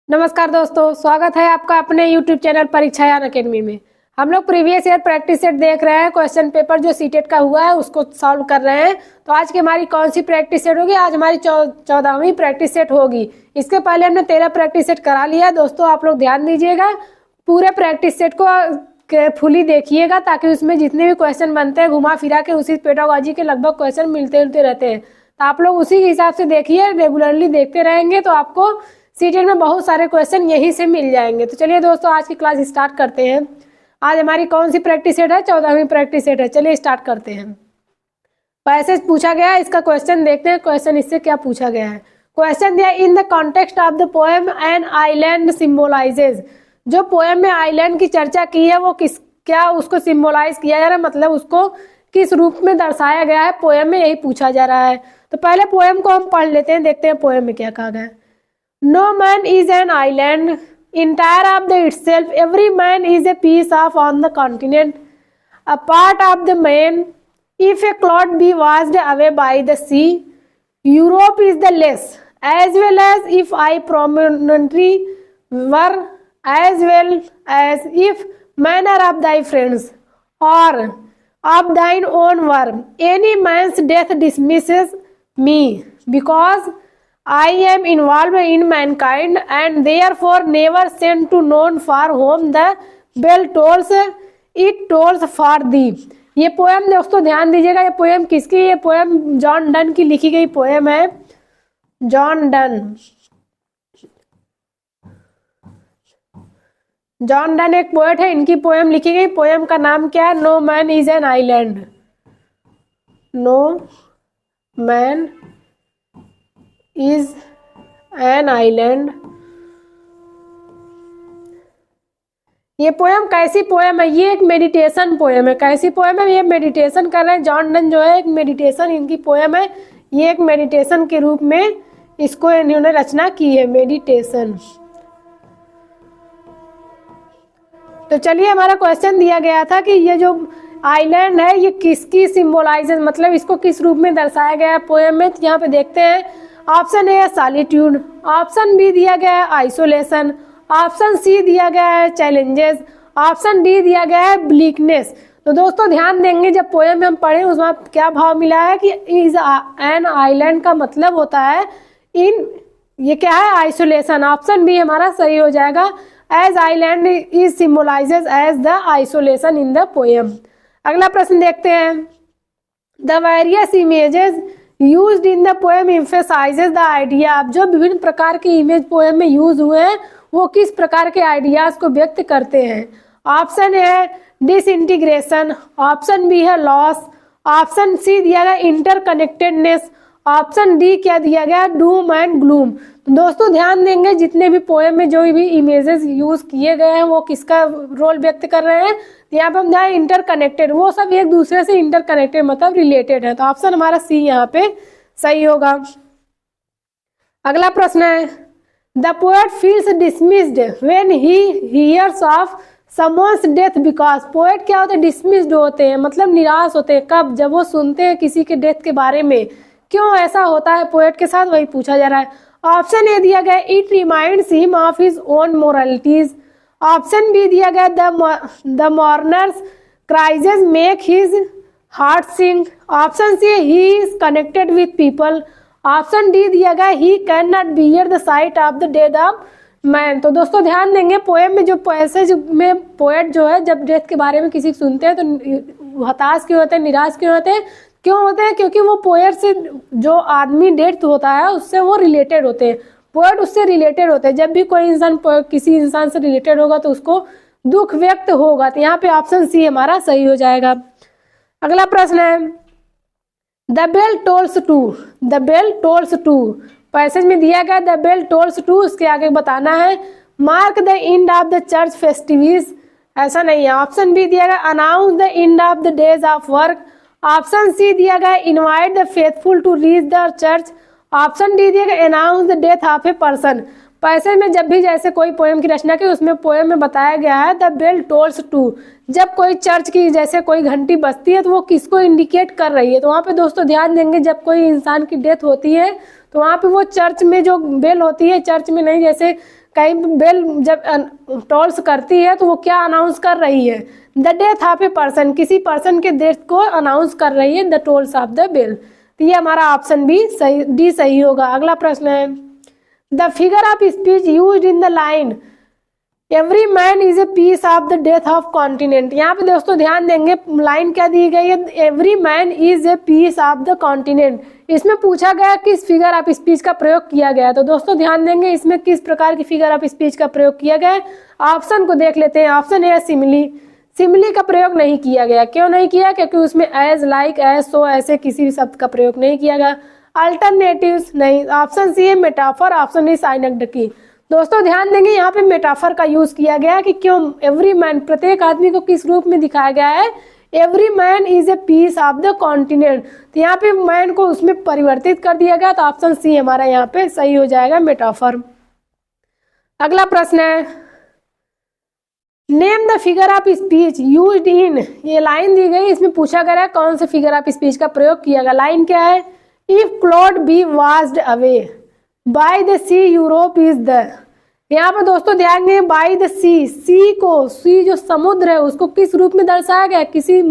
नमस्कार दोस्तों, स्वागत है आपका अपने YouTube चैनल परीक्षायान अकेडमी में। हम लोग प्रीवियस ईयर प्रैक्टिस सेट देख रहे हैं। क्वेश्चन पेपर जो सीटेट का हुआ है उसको सॉल्व कर रहे हैं। तो आज की हमारी कौन सी प्रैक्टिस सेट होगी? आज हमारी 14वीं प्रैक्टिस सेट होगी। इसके पहले हमने 13 प्रैक्टिस सेट करा लिया है। दोस्तों आप लोग ध्यान दीजिएगा, पूरे प्रैक्टिस सेट को केयरफुली देखिएगा ताकि उसमें जितने भी क्वेश्चन बनते हैं घुमा फिरा के उसी पेडागोजी के लगभग क्वेश्चन मिलते रहते हैं। तो आप लोग उसी के हिसाब से देखिए, रेगुलरली देखते रहेंगे तो आपको सीटेट में बहुत सारे क्वेश्चन यहीं से मिल जाएंगे। तो चलिए दोस्तों, आज की क्लास स्टार्ट करते हैं। आज हमारी कौन सी प्रैक्टिस सेट है? 14वीं प्रैक्टिस सेट है। चलिए स्टार्ट करते हैं। पैसेज पूछा गया है, इसका क्वेश्चन देखते हैं। क्वेश्चन इससे क्या पूछा गया है? क्वेश्चन दिया, in the context of the poem an island symbolises. जो पोएम में आइलैंड की चर्चा की है वो क्या उसको सिम्बोलाइज किया जा रहा है, मतलब उसको किस रूप में दर्शाया गया है पोएम में, यही पूछा जा रहा है। तो पहले पोएम को हम पढ़ लेते हैं, देखते हैं पोएम में क्या कहा गया है। No man is an island, entire of the itself. Every man is a piece of on the continent, a part of the man. If a cloud be washed away by the sea, Europe is the less. As well as if I prominently were, as well as if manner of thy friends, or of thine own were. Any man's death dismisses me, because I am involved in mankind and therefore never sent to known for whom the bell tolls, it tolls for thee। ये poem दोस्तों ध्यान दीजिएगा, ये poem किसकी? ये poem John Donne की लिखी गई पोएम है। जॉन डन एक पोएट है, इनकी पोएम लिखी गई। पोएम का नाम क्या है? No man is an island. No man is an island. ये पोएम कैसी पोएम है? ये एक मेडिटेशन पोएम है। कैसी पोएम है? ये मेडिटेशन कर रहे हैं। जॉन डन जो है एक मेडिटेशन इनकी पोएम है। ये एक मेडिटेशन के रूप में इसको इन्होंने रचना की है, मेडिटेशन। तो चलिए, हमारा क्वेश्चन दिया गया था कि ये जो आइलैंड है ये किसकी सिंबलाइजेस, मतलब इसको किस रूप में दर्शाया गया है पोएम में। तो यहाँ पे देखते हैं। ऑप्शन ए है सॉलिट्यूड, ऑप्शन बी दिया गया है आइसोलेशन, ऑप्शन सी दिया गया है चैलेंजेस, ऑप्शन डी दिया गया है ब्लीकनेस। तो दोस्तों ध्यान देंगे, जब पोएम में हम पढ़े उसमें क्या भाव मिला है कि इज एन आइलैंड का मतलब होता है इन, ये क्या है? आइसोलेशन। ऑप्शन बी हमारा सही हो जाएगा। As island is symbolises as the isolation in the poem. अगला प्रश्न देखते हैं। The various images used in the poem emphasises the idea. जो विभिन्न प्रकार के इमेज पोएम में यूज हुए हैं वो किस प्रकार के आइडियाज को व्यक्त करते हैं? ऑप्शन ए है डिसइंटीग्रेशन, ऑप्शन बी है लॉस, ऑप्शन सी दिया गया इंटरकनेक्टेडनेस, ऑप्शन डी क्या दिया गया? Doom and gloom. तो दोस्तों ध्यान देंगे, जितने भी पोएम में जो भी इमेजेस यूज किए गए हैं वो किसका रोल व्यक्त कर रहे हैं? यहाँ पे हम जाए इंटरकनेक्टेड, वो सब एक दूसरे से इंटरकनेक्टेड मतलब रिलेटेड है। तो ऑप्शन हमारा सी यहाँ पे सही होगा। अगला प्रश्न है, the poet feels dismissed when he hears of someone's death because. Poet क्या होते हैं? डिसमिस्ड होते हैं, मतलब निराश होते हैं। कब? जब वो सुनते हैं किसी के डेथ के बारे में। क्यों ऐसा होता है पोएट के साथ, वही पूछा जा रहा है। ऑप्शन ए दिया गया it reminds him of his own moralities, option B दिया गया the mourners crises make his heart sink, option C he is connected with people, option D दिया गया he cannot bear the sight of the death of man. तो दोस्तों ध्यान देंगे, poem में जो पैसेज में पोएट जो है जब डेथ के बारे में किसी सुनते हैं तो हताश क्यों होते हैं, निराश क्यों होते हैं? क्यों होते हैं? क्योंकि वो पोएट से जो आदमी डेथ होता है उससे वो रिलेटेड होते हैं। पोएट उससे रिलेटेड होते हैं। जब भी कोई इंसान किसी इंसान से रिलेटेड होगा तो उसको दुख व्यक्त होगा। तो यहाँ पे ऑप्शन सी हमारा सही हो जाएगा। अगला प्रश्न है, the bell tolls to. The bell tolls to passage में दिया गया द बेल टोल्स टू, उसके आगे बताना है mark the end of the church festivities. ऐसा नहीं है। ऑप्शन बी दिया गया announce the end of the days of work, option C दिया गया invite the faithful to reach the church, option D दिया गया announce the death of a person. पैसे में जब भी जैसे कोई पोएम की रचना की उसमें पोएम में बताया गया है द बेल टोल्स टू, जब कोई चर्च की जैसे कोई घंटी बजती है तो वो किसको इंडिकेट कर रही है। तो वहाँ पे दोस्तों ध्यान देंगे, जब कोई इंसान की डेथ होती है तो वहाँ पे वो चर्च में जो बेल होती है, चर्च में नहीं, जैसे कहीं बेल जब टोल्स करती है तो वो क्या अनाउंस कर रही है, the death of a person, किसी पर्सन के डेथ को अनाउंस कर रही है the tolls of the bell. तो ये हमारा ऑप्शन बी सही, डी सही होगा। अगला प्रश्न है the figure of speech used in the line every man is a piece of the death of continent. यहाँ पे दोस्तों ध्यान देंगे लाइन क्या दी गई है, every man is a piece of the continent. इसमें पूछा गया किस फिगर ऑफ स्पीच का प्रयोग किया गया है। तो दोस्तों ध्यान देंगे इसमें किस प्रकार की फिगर ऑफ स्पीच का प्रयोग किया गया है। ऑप्शन को देख लेते हैं। ऑप्शन ए सिमिली, सिमिली का प्रयोग नहीं किया गया। क्यों नहीं किया, क्योंकि उसमें एज, लाइक, एज, सो ऐसे किसी भी शब्द का प्रयोग नहीं किया गया। अल्टरनेटिव्स नहीं। ऑप्शन सी है मेटाफर, ऑप्शन डी साइनेक्टिकी। दोस्तों ध्यान देंगे यहाँ पे मेटाफर का यूज किया गया कि क्यों, एवरी मैन, प्रत्येक आदमी को किस रूप में दिखाया गया है, every man is a piece of the continent. तो यहाँ पे मैन को उसमें परिवर्तित कर दिया गया। तो ऑप्शन सी हमारा यहाँ पे सही हो जाएगा, मेटाफर। अगला प्रश्न है name the figure of speech used इन, ये लाइन दी गई, इसमें पूछा गया है कौन से फिगर ऑफ स्पीच का प्रयोग किया गया। लाइन क्या है, if cloud be washed away by the sea Europe is the. यहाँ पर दोस्तों ध्यान दें बाय द सी, सी को, सी जो समुद्र है उसको किस रूप में दर्शाया गया, किसी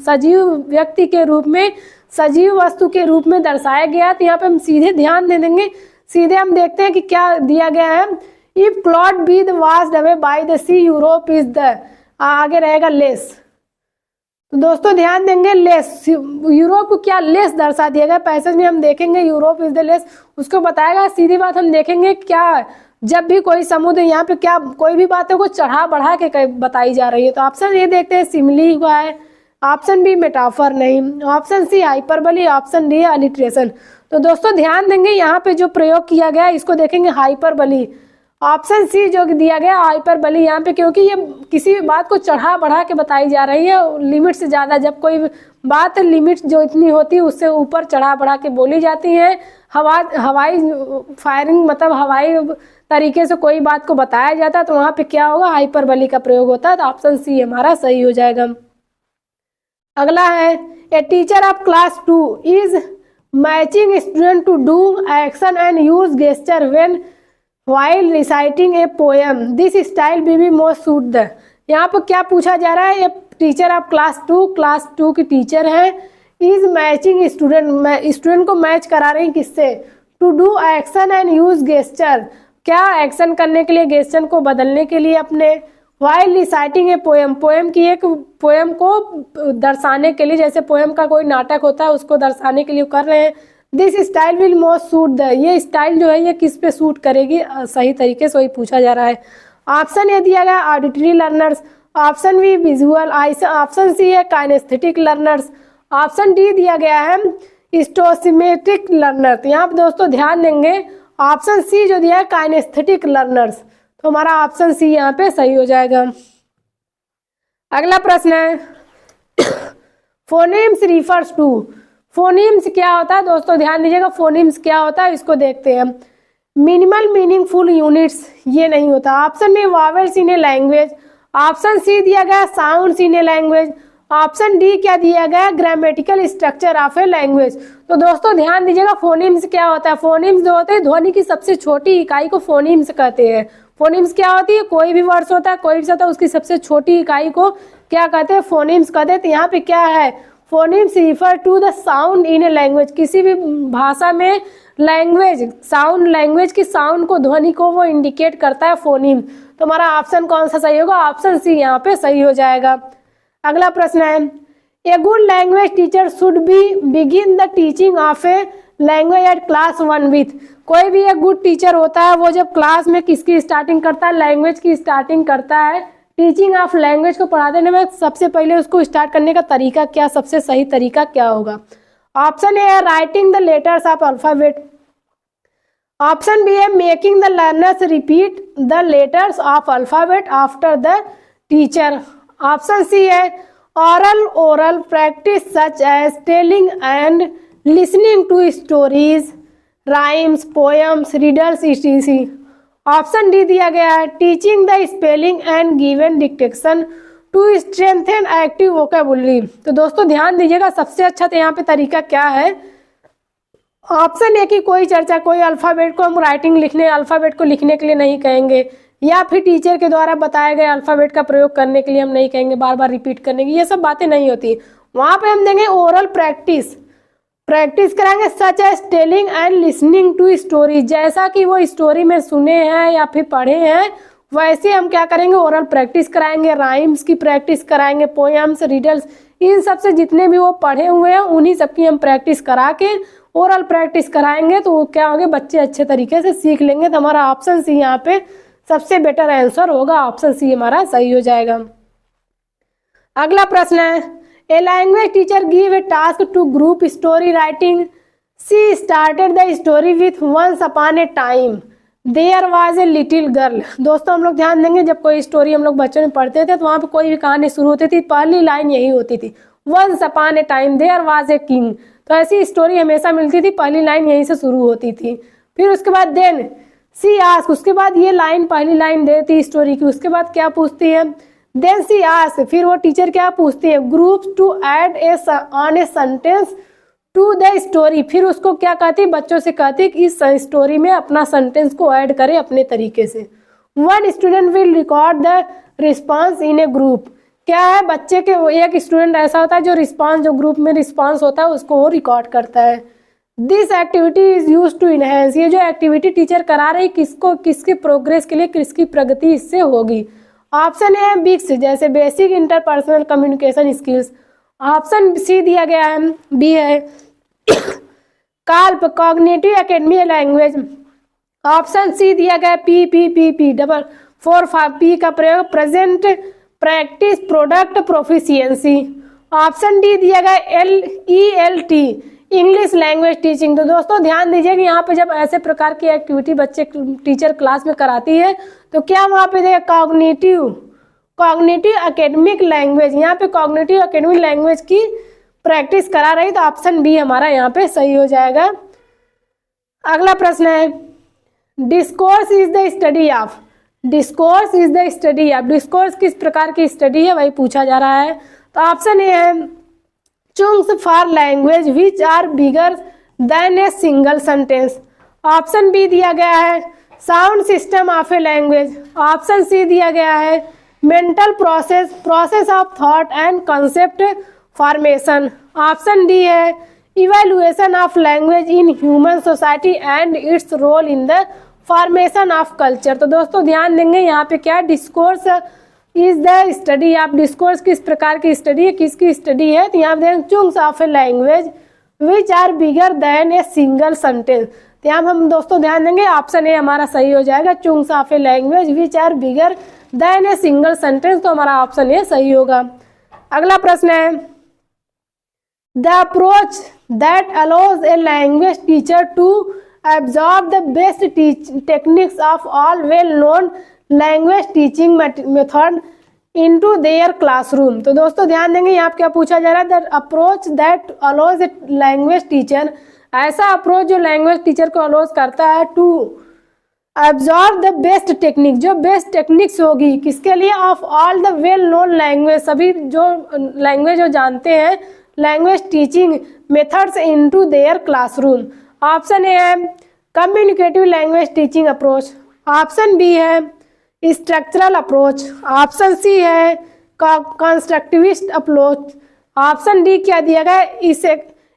सजीव व्यक्ति के रूप में, सजीव वस्तु के रूप में दर्शाया गया। तो यहाँ पे हम सीधे ध्यान दे देंगे, सीधे हम देखते हैं कि क्या दिया गया है, if cloud be the washed away by the sea Europe is the, आगे रहेगा लेस। तो दोस्तों ध्यान देंगे लेस, यूरोप को क्या लेस दर्शा दिया गया। पैसेज में हम देखेंगे यूरोप इज द लेस, उसको बताएगा। सीधी बात हम देखेंगे क्या, जब भी कोई समुद्र, यहाँ पे क्या कोई भी बातों को चढ़ा बढ़ा के बताई जा रही है। तो ऑप्शन ये देखते हैं सिमिली हुआ है, ऑप्शन बी मेटाफर नहीं, option C hyperbole, option D alliteration. तो दोस्तों ध्यान देंगे यहाँ पे जो प्रयोग किया गया इसको देखेंगे हाइपरबली, ऑप्शन सी जो दिया गया हाइपरबली यहाँ पे, क्योंकि ये किसी भी बात को चढ़ा बढ़ा के बताई जा रही है लिमिट से ज्यादा। जब कोई बात लिमिट जो इतनी होती है उससे ऊपर चढ़ा बढ़ा के बोली जाती है। हवाई फायरिंग मतलब हवाई तरीके से कोई बात को बताया जाता है तो वहां पे क्या होगा, हाइपरबली का प्रयोग होता है। तो ऑप्शन सी हमारा सही हो जाएगा। अगला है a teacher of class 2 is matching student to do action and use gesture when while reciting a poem, this style will be more suit the। यहाँ पर क्या पूछा जा रहा है, ये टीचर ऑफ क्लास 2 की टीचर है, इज मैचिंग स्टूडेंट, स्टूडेंट को मैच करा रही किससे, to do action and use gesture, क्या एक्शन करने के लिए, गेस्चर को बदलने के लिए अपने, while reciting a poem, poem की एक पोएम को दर्शाने के लिए, जैसे पोएम का कोई नाटक होता है उसको दर्शाने के लिए कर रहे हैं। This style will most suit the, ये स्टाइल जो है ये किस पे सूट करेगी, सही तरीके से वही पूछा जा रहा है। ऑप्शन ए दिया गया auditory learners, option B visual, option C है काइनेस्थेटिक लर्नर्स, ऑप्शन डी दिया गया है स्टोसिमेट्रिक लर्नर। तो यहाँ पे दोस्तों ध्यान देंगे ऑप्शन सी जो दिया है काइनेस्थेटिक लर्नर्स, तो हमारा ऑप्शन सी यहाँ पे सही हो जाएगा। अगला प्रश्न है फोनेम्स रिफर्स टू, फोनीम्स क्या होता है दोस्तों, ध्यान दीजिएगा फोनीम्स क्या होता है इसको देखते हैं। मिनिमल मीनिंगफुल यूनिट्स, ये नहीं होता। Option B vowels in a language, option C दिया गया sounds in a language, option D क्या दिया गया grammatical structure of a language. तो दोस्तों ध्यान दीजिएगा फोनीम्स क्या होता है, फोनीम्स जो होते हैं ध्वनि की सबसे छोटी इकाई को फोनीम्स कहते हैं। फोनीम्स क्या होती है, कोई भी वर्ड्स होता है, कोई भी होता है, उसकी सबसे छोटी इकाई को क्या कहते हैं, फोनीम्स कहते हैं। तो यहाँ पे क्या है, phonemes refer to the sound in a language, किसी भी भाषा में लैंग्वेज साउंड, लैंग्वेज की साउंड को, ध्वनि को वो इंडिकेट करता है फोनीम। तो हमारा ऑप्शन कौन सा सही होगा, ऑप्शन सी यहाँ पे सही हो जाएगा। अगला प्रश्न है a good language teacher should be begin the teaching of a language eight class 1 with, कोई भी एक गुड टीचर होता है वो जब क्लास में किसकी स्टार्टिंग करता है, लैंग्वेज की स्टार्टिंग करता है। टीचिंग ऑफ लैंग्वेज को पढ़ाने में सबसे पहले उसको स्टार्ट करने का तरीका क्या, सबसे सही तरीका क्या होगा। ऑप्शन ए है writing the letters of alphabet, option B है making the learners repeat the letters of alphabet after the teacher, option C है oral practice such as telling and listening to stories, rhymes, poems, readers etc। Option D दिया गया है teaching the spelling and given dictation to strengthen active vocabulary. तो दोस्तों ध्यान दीजिएगा सबसे अच्छा तो यहाँ पे तरीका क्या है, ऑप्शन ए की कोई चर्चा, कोई अल्फ़ाबेट को हम राइटिंग लिखने, अल्फ़ाबेट को लिखने के लिए नहीं कहेंगे, या फिर टीचर के द्वारा बताए गए अल्फ़ाबेट का प्रयोग करने के लिए हम नहीं कहेंगे, बार बार रिपीट करने की, ये सब बातें नहीं होती। वहाँ पे हम देंगे ओरल प्रैक्टिस, प्रैक्टिस कराएंगे such as telling and listening to story, जैसा कि वो स्टोरी में सुने हैं या फिर पढ़े हैं वैसे हम क्या करेंगे, ओरल प्रैक्टिस कराएंगे, राइम्स की प्रैक्टिस कराएंगे, पोएम्स, रिडल्स, इन सब से जितने भी वो पढ़े हुए हैं उन्हीं सब की हम प्रैक्टिस करा के ओरल प्रैक्टिस कराएंगे, तो क्या होंगे, बच्चे अच्छे तरीके से सीख लेंगे। तो हमारा ऑप्शन सी यहाँ पे सबसे बेटर आंसर होगा, ऑप्शन सी हमारा सही हो जाएगा। अगला प्रश्न है, a language teacher give a task to group story writing, she started the story with once upon a time there was a little girl. दोस्तों हम लोग ध्यान देंगे, जब कोई स्टोरी हम लोग बच्चों में पढ़ते थे तो वहाँ पे कोई भी कहानी शुरू होती थी, पहली लाइन यही होती थी, once upon a time there was a king. तो ऐसी स्टोरी हमेशा मिलती थी, पहली लाइन यहीं से शुरू होती थी। फिर उसके बाद देन सी आस्क, उसके बाद ये लाइन पहली लाइन देती स्टोरी की, उसके बाद क्या पूछती है, देन सी आस्क, फिर वो टीचर क्या पूछती है, groups to add on a sentence to the story, फिर उसको क्या कहती, बच्चों से कहती कि इस स्टोरी में अपना सेंटेंस को ऐड करे अपने तरीके से। One student will record the response in A group, क्या है, बच्चे के एक स्टूडेंट ऐसा होता है जो रिस्पॉन्स, जो ग्रुप में रिस्पॉन्स होता है उसको वो रिकॉर्ड करता है। This activity is use to enhance, ये जो एक्टिविटी टीचर करा रही किसको, किसके प्रोग्रेस के लिए, किसकी प्रगति इससे होगी। ऑप्शन ए है बिक्स, जैसे basic interpersonal communication skills. Option C दिया गया है, बी है CALP, cognitive academy language. Option C दिया गया P P P P double 4 P का प्रयोग, present practice product proficiency. Option D दिया गया LELT, इंग्लिश लैंग्वेज टीचिंग। तो दोस्तों ध्यान दीजिए कि यहाँ पे जब ऐसे प्रकार की एक्टिविटी बच्चे टीचर क्लास में कराती है तो क्या वहाँ पे देखिए कॉग्निटिव एकेडमिक लैंग्वेज, यहाँ पे कॉग्निटिव एकेडमिक लैंग्वेज की प्रैक्टिस करा रही, तो ऑप्शन बी हमारा यहाँ पे सही हो जाएगा। अगला प्रश्न है, discourse is the study of, discourse is the study of, discourse किस प्रकार की स्टडी है वही पूछा जा रहा है। तो ऑप्शन ए है chunks for language which are bigger than a single sentence. Option B दिया गया है sound system of a language. Option C दिया गया है mental process of thought and concept formation. Option D है evaluation of language in human society and its role in the formation of culture. तो दोस्तों ध्यान देंगे यहाँ पे क्या, discourse is the study of, discourse किस प्रकार की स्टडी है, किसकी स्टडी है, तो यहाँ पे देखें chunks of a language which are bigger than a single sentence. तो यहाँ हम दोस्तों ध्यान देंगे ऑप्शन ए हमारा सही हो जाएगा, chunks of a language which are bigger than a single sentence, तो हमारा ऑप्शन ए सही होगा। अगला प्रश्न है, the approach that allows a language teacher to absorb the best techniques of all well-known language teaching method into their classroom। तो दोस्तों ध्यान देंगे यहाँ क्या पूछा जा रहा है, the approach that allows a language teacher, ऐसा अप्रोच जो लैंग्वेज टीचर को अलाउज करता है to absorb the best technique, जो बेस्ट टेक्निक्स होगी किसके लिए, of all the well known language, सभी जो लैंग्वेज जो जानते हैं, language teaching methods into their classroom. Option A है communicative language teaching approach. Option B है स्ट्रक्चरल अप्रोच। ऑप्शन सी है कंस्ट्रक्टिविस्ट अप्रोच। ऑप्शन डी क्या दिया गया, इसे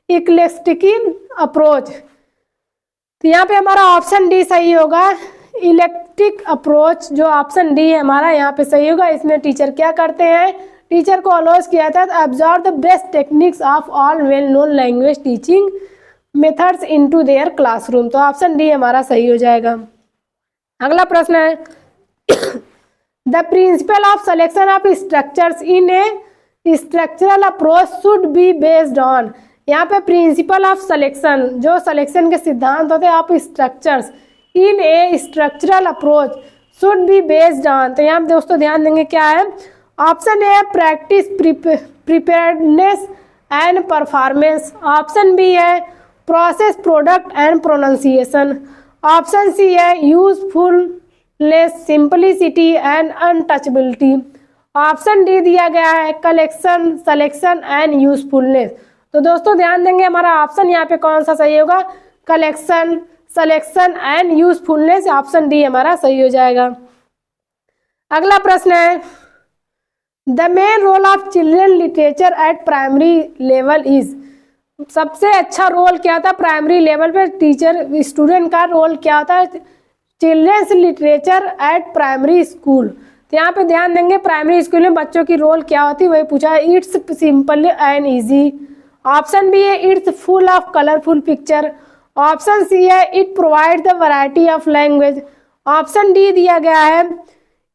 इक्लेक्टिक अप्रोच। तो यहाँ पे हमारा ऑप्शन डी सही होगा, इलेक्ट्रिक अप्रोच, जो ऑप्शन डी है हमारा यहाँ पे सही होगा। इसमें टीचर क्या करते हैं, टीचर को अलाउज किया था observe the best techniques of all well known language teaching methods into their classroom. तो ऑप्शन डी हमारा सही हो जाएगा। अगला प्रश्न है, the principle of selection of structures in A structural approach should be based on. यहाँ पे प्रिंसिपल ऑफ सिलेक्शन, जो सिलेक्शन के सिद्धांत होते हैं of structures in A structural approach should be based on. तो यहाँ दोस्तों ध्यान देंगे क्या है, ऑप्शन ए है practice preparedness and performance. Option B है process product and pronunciation. Option C है usefulness simplicity and untouchability. Option D दिया गया है कलेक्शन सिलेक्शन एंड यूजफुलनेस। तो दोस्तों ध्यान देंगे हमारा ऑप्शन यहाँ पे कौन सा सही होगा, collection, selection and usefulness. Option D हमारा सही हो जाएगा। अगला प्रश्न है, the main role of children literature at primary level is. सबसे अच्छा रोल क्या था प्राइमरी लेवल पे टीचर स्टूडेंट का रोल क्या होता है children's literature at primary school. तो यहाँ पे ध्यान देंगे प्राइमरी स्कूल में बच्चों की रोल क्या होती है, वही पूछा है। It's simple and easy. Option B है it's full of colourful picture. Option C है it provide the variety of language. Option D दिया गया है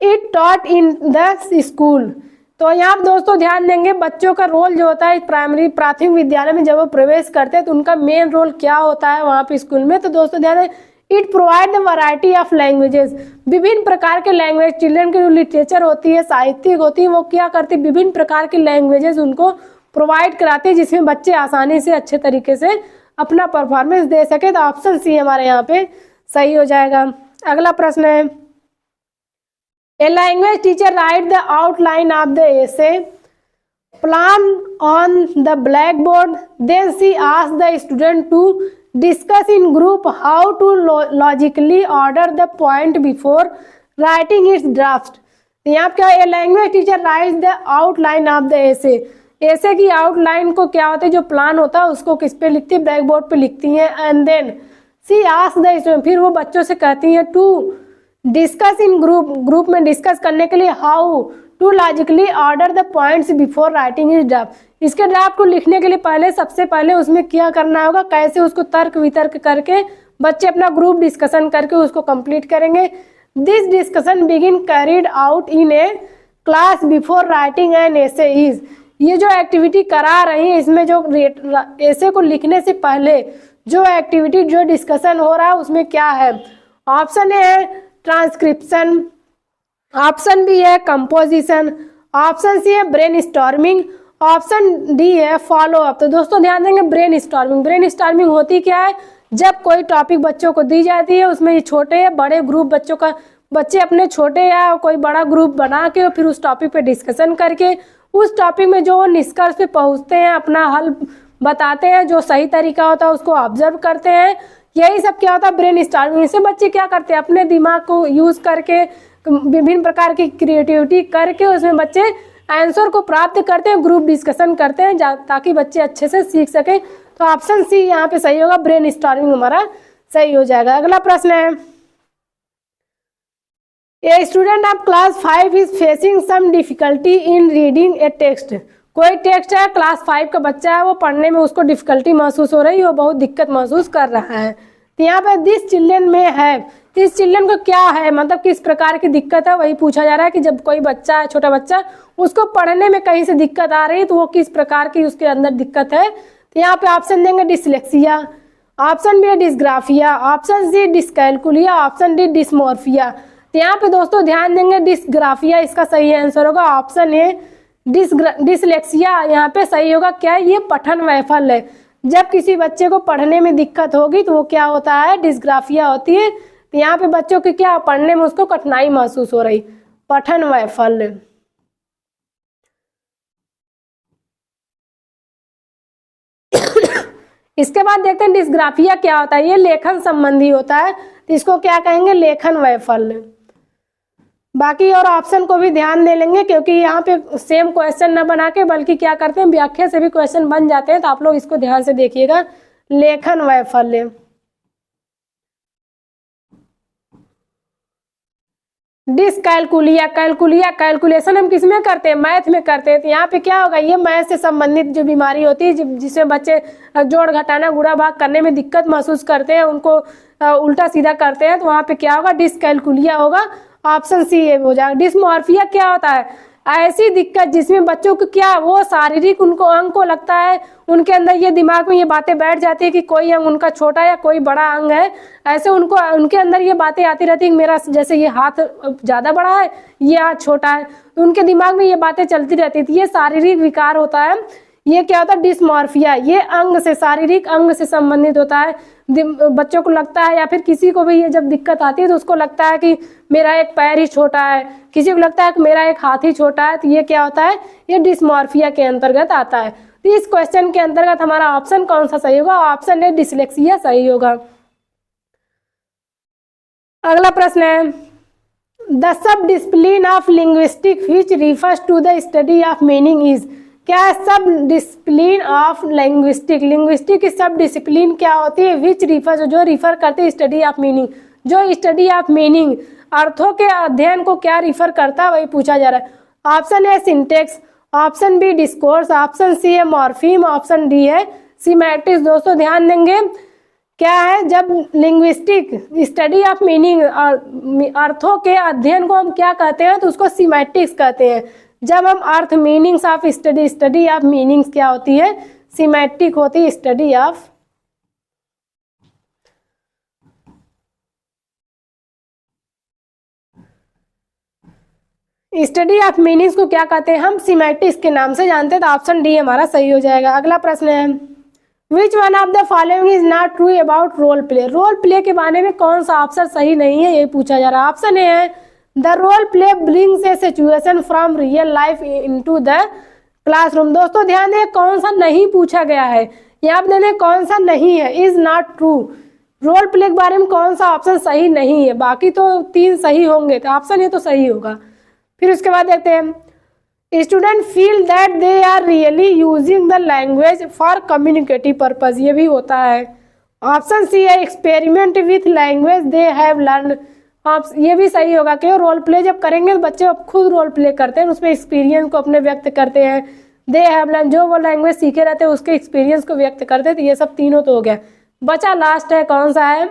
it taught in the school. तो यहाँ दोस्तों ध्यान देंगे बच्चों का रोल जो होता है प्राइमरी प्राथमिक विद्यालय में जब वो प्रवेश करते हैं तो उनका मेन रोल क्या होता है वहाँ पे स्कूल में। तो दोस्तों ध्यान दें it provide the variety of languages. विभिन्न प्रकार के लैंग्वेज चिल्ड्रन की जो लिटरेचर होती है साहित्यिक होती है वो क्या करती है विभिन्न प्रकार के लैंग्वेजेस उनको प्रोवाइड कराती है जिसमें बच्चे आसानी से अच्छे तरीके से अपना परफॉर्मेंस दे सके। तो ऑप्शन सी हमारे यहाँ पे सही हो जाएगा। अगला प्रश्न है, A language teacher write the outline of the essay plan on the blackboard. Then she asks the student to discuss in group how to logically order the point before writing its draft. यहाँ क्या A language teacher writes the outline of the essay. ऐसे की outline को क्या होता है जो plan होता है उसको किस पे लिखती है ब्लैक बोर्ड पे लिखती हैं। And then she ask the student फिर वो बच्चों से कहती हैं टू डिस्कस इन ग्रुप में डिस्कस करने के लिए how to logically order the points before writing its draft. इसके ड्राफ्ट को लिखने के लिए पहले सबसे पहले उसमें क्या करना होगा कैसे उसको तर्क वितर्क करके बच्चे अपना ग्रुप डिस्कशन करके उसको कंप्लीट करेंगे। This discussion begin carried out in A class before writing an essay is. ये जो एक्टिविटी करा रही है इसमें जो एसे को लिखने से पहले जो एक्टिविटी जो डिस्कशन हो रहा है उसमें क्या है। ऑप्शन ए है ट्रांसक्रिप्शन, ऑप्शन बी है कंपोजिशन, ऑप्शन सी है ब्रेन स्टॉर्मिंग, ऑप्शन डी है फॉलो अप। तो दोस्तों ध्यान देंगे ब्रेन स्टॉर्मिंग होती क्या है जब कोई टॉपिक बच्चों को दी जाती है उसमें ये छोटे या बड़े ग्रुप बच्चे अपने छोटे या कोई बड़ा ग्रुप बना के और फिर उस टॉपिक पे डिस्कशन करके उस टॉपिक में जो निष्कर्ष पे पहुंचते हैं अपना हल बताते हैं जो सही तरीका होता है उसको ऑब्जर्व करते हैं। यही सब क्या होता है ब्रेन स्टॉर्मिंग। इससे बच्चे क्या करते हैं अपने दिमाग को यूज करके विभिन्न प्रकार की क्रिएटिविटी करके उसमें बच्चे आंसर को प्राप्त करते हैं ग्रुप डिस्कशन करते हैं ताकि बच्चे अच्छे से सीख सके। तो ऑप्शन सी यहाँ पे सही होगा ब्रेन स्टॉर्मिंग हमारा सही हो जाएगा। अगला प्रश्न है, a student of class 5 is facing some difficulty in reading a text. कोई टेक्स्ट है क्लास 5 का बच्चा है वो पढ़ने में उसको डिफिकल्टी महसूस हो रही है वो बहुत दिक्कत महसूस कर रहा है। तो यहाँ पे दिस चिल्ड्रन में है इस चिल्ड्रन को क्या है मतलब किस प्रकार की दिक्कत है वही पूछा जा रहा है कि जब कोई बच्चा है छोटा बच्चा उसको पढ़ने में कहीं से दिक्कत आ रही है तो वो किस प्रकार की उसके अंदर दिक्कत है। तो यहाँ पे ऑप्शन देंगे dyslexia, option B dysgraphia, option C dyscalculia, option D dysmorphia. तो यहाँ पे दोस्तों ध्यान देंगे डिस्ग्राफिया इसका सही आंसर होगा। ऑप्शन ए डिसलेक्सिया यहाँ पे सही होगा। क्या ये पठन वैफल्य है जब किसी बच्चे को पढ़ने में दिक्कत होगी तो वो क्या होता है डिस्ग्राफिया होती है। तो यहाँ पे बच्चों की क्या पढ़ने में उसको कठिनाई महसूस हो रही पठन वैफल्य। इसके बाद देखते हैं डिस्ग्राफिया क्या होता है। ये लेखन संबंधी होता है तो इसको क्या कहेंगे लेखन वैफल्य। बाकी और ऑप्शन को भी ध्यान दे लेंगे क्योंकि यहाँ पे सेम क्वेश्चन न बना के बल्कि क्या करते हैं व्याख्या से भी क्वेश्चन बन जाते हैं तो आप लोग इसको ध्यान से देखिएगा। लेखन वैफल्य डिसकैलकुलिया कैलकुलेशन हम किसमें करते हैं मैथ में करते हैं। तो यहाँ पे क्या होगा ये मैथ से संबंधित जो बीमारी होती है जिसमें बच्चे जोड़ घटाना गुणा भाग करने में दिक्कत महसूस करते हैं उनको उल्टा सीधा करते हैं तो वहाँ पे क्या होगा डिसकैलकुलिया होगा। ऑप्शन सी हो जाएगा। डिस्मॉर्फिया क्या होता है ऐसी दिक्कत जिसमें बच्चों को क्या वो शारीरिक उनको अंग को लगता है उनके अंदर ये दिमाग में ये बातें बैठ जाती है कि कोई अंग उनका छोटा या कोई बड़ा अंग है ऐसे उनको उनके अंदर ये बातें आती रहती है मेरा जैसे ये हाथ ज्यादा बड़ा है ये हाथ छोटा है तो उनके दिमाग में ये बातें चलती रहती थी। ये शारीरिक विकार होता है। ये क्या होता है डिस्मॉर्फिया ये अंग से शारीरिक अंग से संबंधित होता है। बच्चों को लगता है या फिर किसी को भी ये जब दिक्कत आती है तो उसको लगता है कि मेरा एक पैर ही छोटा है किसी को लगता है कि मेरा एक हाथ ही छोटा है। तो ये क्या होता है ये डिस्मॉर्फिया के अंतर्गत आता है। इस क्वेश्चन के अंतर्गत हमारा ऑप्शन कौन सा सही होगा? ऑप्शन ए डिसलेक्सिया सही होगा। अगला प्रश्न है, the sub discipline of linguistic which refers to the study of meaning is. क्या है सब डिसिप्लिन ऑफ लिंग्विस्टिक? लिंग्विस्टिक की सब डिसिप्लिन क्या होती है? विच रिफर्स, जो रिफर करते हैं स्टडी ऑफ मीनिंग, जो स्टडी ऑफ मीनिंग अर्थों के अध्ययन को क्या रिफर करता है वही पूछा जा रहा है। Option A syntax, option B discourse, option C है मॉर्फीम, ऑप्शन डी है सीमैटिक्स। दोस्तों ध्यान देंगे, क्या है, जब लिंग्विस्टिक स्टडी ऑफ मीनिंग अर्थों के अध्ययन को हम क्या कहते हैं? तो उसको सीमैटिक्स कहते हैं। जब हम अर्थ meanings of study of meanings क्या होती है? सीमैटिक होती है study of. Study of meanings को क्या कहते हैं? हम सीमैटिक्स के नाम से जानते हैं। तो ऑप्शन डी हमारा सही हो जाएगा। अगला प्रश्न है, which one of the following is not true about role play. Role play के बारे में कौन सा ऑप्शन सही नहीं है, यही पूछा जा रहा है। ऑप्शन ए है the role play brings a situation from real life into the classroom. दोस्तों ध्यान दें, कौन सा नहीं पूछा गया है, यहाँ पे देने कौन सा नहीं है, is not true. Role play के बारे में कौन सा ऑप्शन सही नहीं है? बाकी तो 3 सही होंगे, तो ऑप्शन ये तो सही होगा। फिर उसके बाद देखते हैं, student feel that they are really using the language for communicative purpose, ये भी होता है। ऑप्शन सी है experiment with language they have learn, ये भी सही होगा। क्यों? रोल प्ले जब करेंगे तो बच्चे अब खुद रोल प्ले करते हैं, उसमें एक्सपीरियंस को अपने व्यक्त करते हैं। दे हैव लर्न, जो वो लैंग्वेज सीखे रहते हैं उसके एक्सपीरियंस को व्यक्त करते हैं। तो ये सब तीनों तो हो गया। बचा लास्ट है, कौन सा है?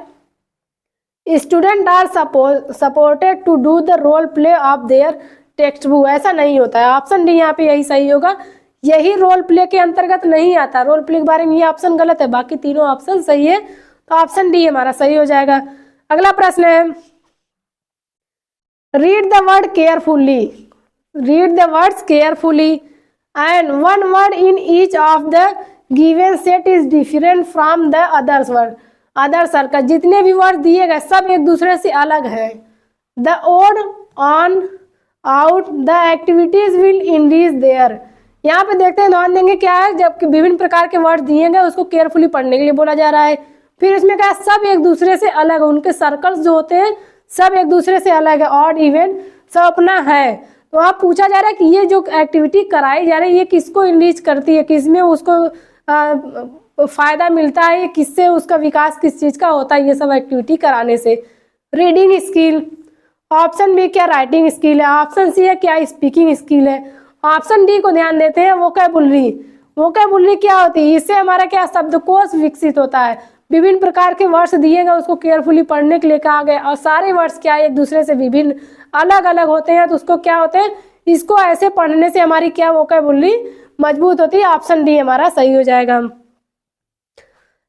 Student are supported to do the role play of their text book, ऐसा नहीं होता है। ऑप्शन डी यहाँ पे यही सही होगा, यही रोल प्ले के अंतर्गत नहीं आता। रोल प्ले के बारे में ये ऑप्शन गलत है, बाकी तीनों ऑप्शन सही है। तो ऑप्शन डी हमारा सही हो जाएगा। अगला प्रश्न है, read the word carefully, read the words carefully and one word in each of the given set is different from the others word. Other circle, जितने भी वर्ड दिए गए सब एक दूसरे से अलग है। The odd on out the activities will increase their. यहाँ पे देखते हैं, ध्यान देंगे क्या है, जब विभिन्न प्रकार के वर्ड दिए गए उसको केयरफुली पढ़ने के लिए बोला जा रहा है। फिर इसमें क्या है, सब एक दूसरे से अलग है, उनके सर्कल्स जो होते हैं सब एक दूसरे से अलग है। ऑड इवन सब अपना है। तो आप पूछा जा रहा है कि ये जो एक्टिविटी कराई जा रही है ये किसको इंक्रीज करती है, किसमें उसको फायदा मिलता है, ये किससे उसका विकास किस चीज का होता है, ये सब एक्टिविटी कराने से। रीडिंग स्किल, ऑप्शन बी क्या राइटिंग स्किल है, ऑप्शन सी है क्या स्पीकिंग स्किल है, ऑप्शन डी को ध्यान देते हैं वोकैबुलरी। वोकैबुलरी क्या होती है? इससे हमारा क्या शब्दकोश विकसित होता है। विभिन्न प्रकार के वर्ड्स दिए गए उसको केयरफुली पढ़ने के लिए कहा गया, और सारे वर्ड्स क्या एक दूसरे से विभिन्न अलग अलग होते हैं, तो उसको क्या होते हैं, इसको ऐसे पढ़ने से हमारी क्या वोकैबुलरी मजबूत होती है। ऑप्शन डी हमारा सही हो जाएगा।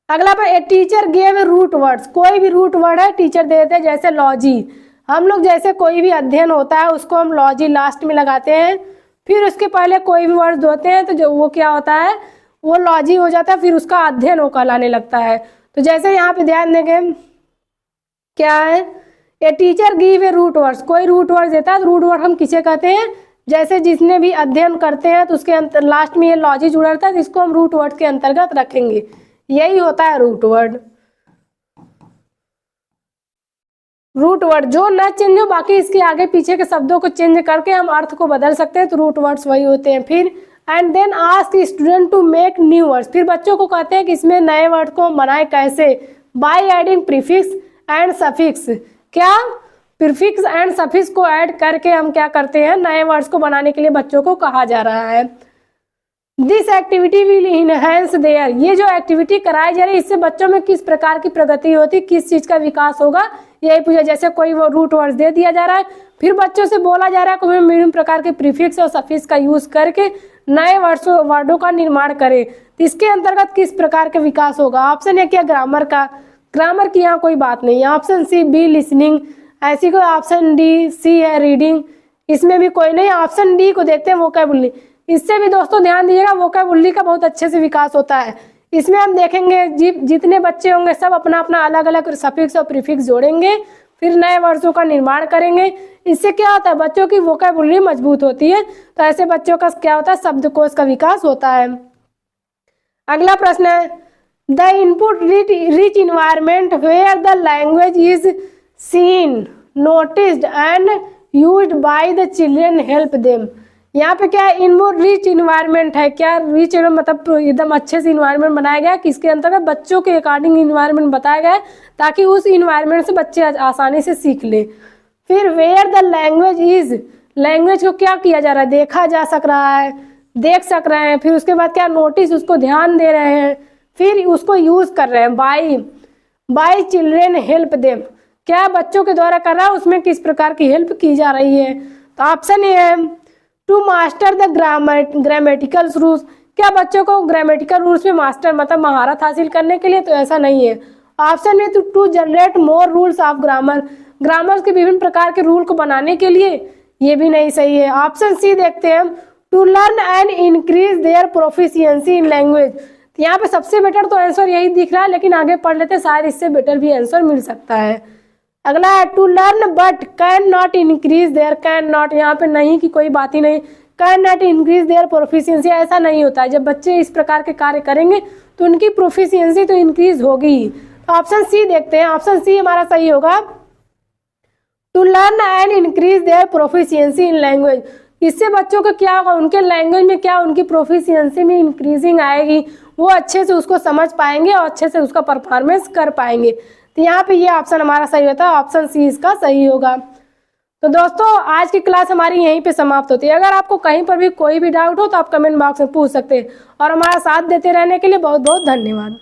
अगला पर a teacher gave root words, कोई भी रूट वर्ड है टीचर दे देते हैं, जैसे लॉजी। हम लोग जैसे कोई भी अध्ययन होता है उसको हम लॉजी लास्ट में लगाते हैं, फिर उसके पहले कोई भी वर्ड होते हैं तो जो वो क्या होता है वो लॉजी हो जाता है, फिर उसका अध्ययन वो कहलाने लगता है। तो जैसे यहाँ पे ध्यान देंगे क्या है, a teacher give a root words, कोई रूट वर्ड देता है तो रूट वर्ड हम किसे कहते हैं, जैसे जिसने भी अध्ययन करते हैं तो उसके अंतर लास्ट में ये लॉजी जुड़ा रहता है, तो इसको हम रूट वर्ड के अंतर्गत रखेंगे। यही होता है रूट वर्ड। रूट वर्ड जो न चेंज हो, बाकी इसके आगे पीछे के शब्दों को चेंज करके हम अर्थ को बदल सकते हैं, तो रूट वर्ड्स वही होते हैं। फिर and then ask student to make new words, फिर बच्चों को कहते हैं कि इसमें नए वर्ड को बनाए कैसे, by adding prefix and suffix. क्या प्रीफिक्स एंड सफिक्स को ऐड करके हम क्या करते हैं, नए वर्ड्स को बनाने के लिए बच्चों को कहा जा रहा है। This activity will enhance their, ये जो एक्टिविटी कराई जा रही है इससे बच्चों में किस प्रकार की प्रगति होती, किस चीज का विकास होगा, यही पूछा। जैसे कोई वो रूट वर्ड दे दिया जा रहा है, फिर बच्चों से बोला जा रहा है कि विभिन्न प्रकार के प्रीफिक्स और सफिक्स का यूज करके नए वर्डों का निर्माण करें, तो इसके अंतर्गत किस प्रकार का विकास होगा। ऑप्शन है क्या ग्रामर का, ग्रामर की यहाँ कोई बात नहीं है। ऑप्शन सी बी लिसनिंग, ऐसी कोई। ऑप्शन डी सी है रीडिंग, इसमें भी कोई नहीं। ऑप्शन डी को देखते हैं वोकैबुलरी, इससे भी दोस्तों ध्यान दीजिएगा वोकैबुलरी का बहुत अच्छे से विकास होता है। इसमें हम देखेंगे जितने बच्चे होंगे सब अपना अपना अलग अलग सफिक्स और प्रीफिक्स जोड़ेंगे, फिर नए वर्डों का निर्माण करेंगे। इससे क्या होता है, बच्चों की वोकैबुलरी मजबूत होती है, तो ऐसे बच्चों का क्या होता है, शब्दकोश का विकास होता है। अगला प्रश्न है, the input rich environment where the language is seen, noticed and used by the children help them. यहाँ पे क्या इनपुट रिच इन्वायरमेंट है, क्या रिच मतलब एकदम अच्छे से इन्वायरमेंट बनाया गया है, किसके अंतर्गत बच्चों के अकॉर्डिंग इन्वायरमेंट बताया गया है ताकि उस इन्वायरमेंट से बच्चे आसानी से सीख ले। फिर where the language is, language को क्या किया जा रहा है, देखा जा सक रहा है, देख सक रहे हैं। फिर उसके बाद क्या नोटिस, उसको ध्यान दे रहे हैं। फिर उसको यूज कर रहे हैं, बाय चिल्ड्रेन हेल्प देम, क्या बच्चों के द्वारा कर रहा है, उसमें किस प्रकार की हेल्प की जा रही है। तो ऑप्शन ए है to master the grammatical rules, क्या बच्चों को ग्रामेटिकल रूल्स में मास्टर मतलब महारत हासिल करने के लिए, तो ऐसा नहीं है। Option A to generate more rules of grammar, grammar के विभिन्न प्रकार के रूल को बनाने के लिए, ये भी नहीं सही है। ऑप्शन सी देखते हैं, to learn and increase their proficiency in language, यहाँ पे सबसे बेटर तो आंसर यही दिख रहा है, लेकिन आगे पढ़ लेते शायद इससे बेटर भी आंसर मिल सकता है। अगला है to learn but can not increase their, can not यहाँ पे नहीं की कोई बात ही नहीं, can not increase their proficiency, ऐसा नहीं होता है। जब बच्चे इस प्रकार के कार्य करेंगे तो उनकी प्रोफिशिएंसी तो इंक्रीज होगी ही। तो ऑप्शन सी देखते हैं, ऑप्शन सी हमारा सही होगा, to learn and increase their proficiency in language. इससे बच्चों को क्या होगा, उनके लैंग्वेज में क्या उनकी प्रोफिशिएंसी में इंक्रीजिंग आएगी, वो अच्छे से उसको समझ पाएंगे और अच्छे से उसका परफॉर्मेंस कर पाएंगे। तो यहाँ पे ये ऑप्शन हमारा सही होता है, ऑप्शन सी इसका सही होगा। तो दोस्तों आज की क्लास हमारी यहीं पे समाप्त होती है। अगर आपको कहीं पर भी कोई भी डाउट हो तो आप कमेंट बॉक्स में पूछ सकते हैं, और हमारा साथ देते रहने के लिए बहुत बहुत धन्यवाद।